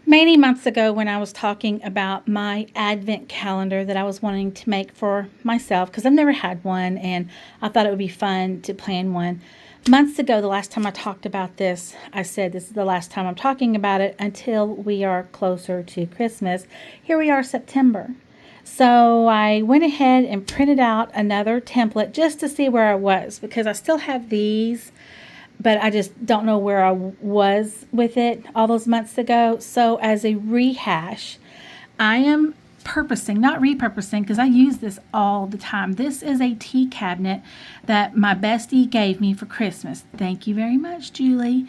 Many months ago, when I was talking about my advent calendar that I was wanting to make for myself, because I've never had one and I thought it would be fun to plan one. Months ago, the last time I talked about this, I said this is the last time I'm talking about it until we are closer to Christmas. Here we are, September. So I went ahead and printed out another template just to see where I was, because I still have these, but I just don't know where I was with it all those months ago. So as a rehash, I am purposing, not repurposing, because I use this all the time. This is a tea cabinet that my bestie gave me for Christmas. Thank you very much, Julie.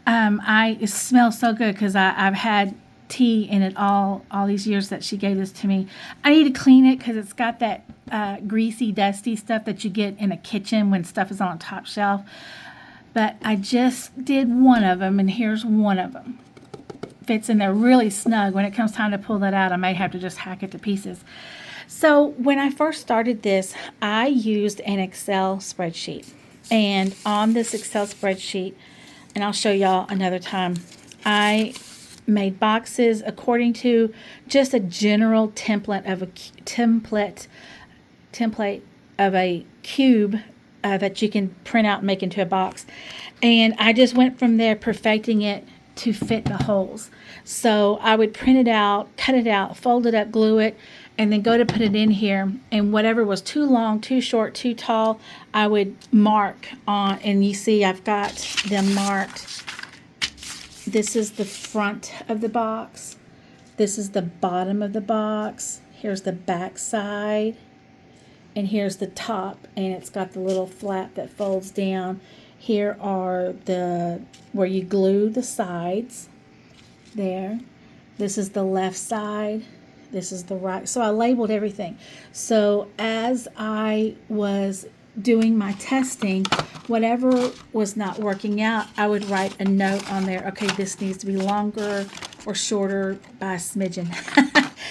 It smells so good because I've had tea in it all these years that she gave this to me. I need to clean it because it's got that greasy, dusty stuff that you get in a kitchen when stuff is on a top shelf. But I just did one of them, and here's one of them. Fits in there really snug. When it comes time to pull that out, I may have to just hack it to pieces. So when I first started this, I used an Excel spreadsheet. And on this Excel spreadsheet, and I'll show y'all another time, I made boxes according to just a general template of a cube that you can print out and make into a box. And I just went from there perfecting it to fit the holes. So I would print it out, cut it out, fold it up, glue it, and then go to put it in here. And whatever was too long, too short, too tall, I would mark on. And you see I've got them marked. This is the front of the box. This is the bottom of the box. Here's the back side. And here's the top, and it's got the little flap that folds down. Here are where you glue the sides. There. This is the left side. This is the right. So I labeled everything. So as I was doing my testing, whatever was not working out, I would write a note on there. Okay, this needs to be longer or shorter by a smidgen.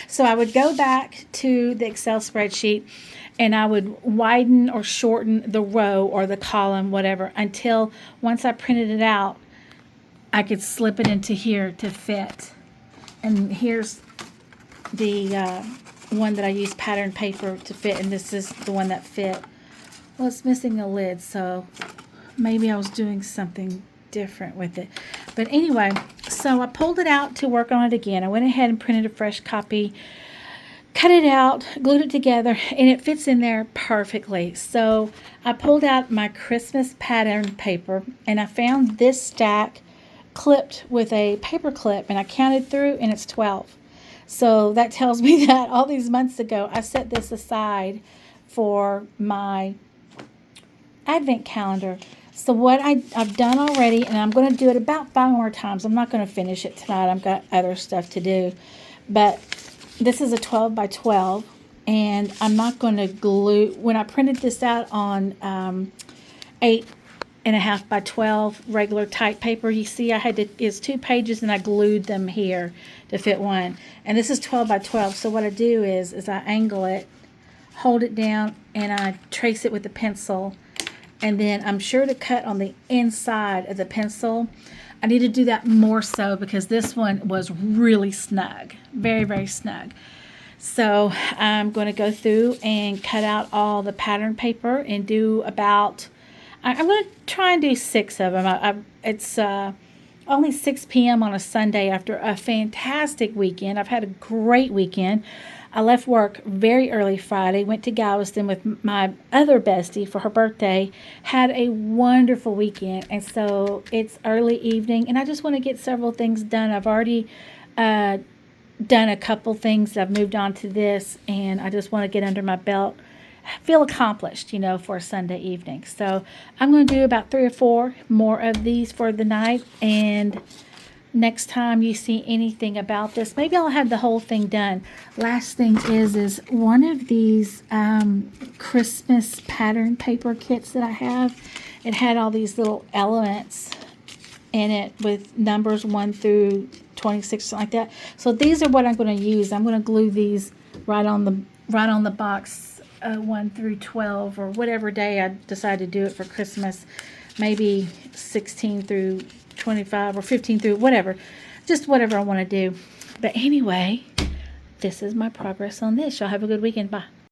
So I would go back to the Excel spreadsheet and I would widen or shorten the row or the column, whatever, until once I printed it out, I could slip it into here to fit. And here's the one that I used pattern paper to fit, and this is the one that fit. Well, it's missing a lid, so maybe I was doing something different with it. But anyway, so I pulled it out to work on it again. I went ahead and printed a fresh copy, cut it out, glued it together, and it fits in there perfectly. So I pulled out my Christmas pattern paper, and I found this stack clipped with a paper clip, and I counted through, and it's 12. So that tells me that all these months ago, I set this aside for my advent calendar. So what I've done already, and I'm going to do it about 5 more times. I'm not going to finish it tonight. I've got other stuff to do. But this is a 12 by 12, and I'm not going to glue. When I printed this out on 8.5 by 12 regular type paper, you see I had to, it's 2 pages, and I glued them here to fit one. And this is 12 by 12. So what I do is I angle it, hold it down, and I trace it with a pencil. And then I'm sure to cut on the inside of the pencil. I need to do that more so because this one was really snug, very, very snug. So I'm going to go through and cut out all the pattern paper and do about, I'm going to try and do 6 of them. It's only 6 p.m. on a Sunday after a fantastic weekend. I've had a great weekend. I left work very early Friday, went to Galveston with my other bestie for her birthday, had a wonderful weekend, and so it's early evening, and I just want to get several things done. I've already done a couple things. I've moved on to this, and I just want to get under my belt, feel accomplished, for a Sunday evening. So I'm going to do about 3 or 4 more of these for the night, and next time you see anything about this, maybe I'll have the whole thing done. Last thing is one of these Christmas pattern paper kits that I have. It had all these little elements in it with numbers 1 through 26, something like that. So these are what I'm going to use. I'm going to glue these right on the box 1 through 12, or whatever day I decide to do it for Christmas. Maybe 16 through 25 or 15 through whatever. just whatever I want to do. But anyway, this is my progress on this. Y'all have a good weekend. Bye.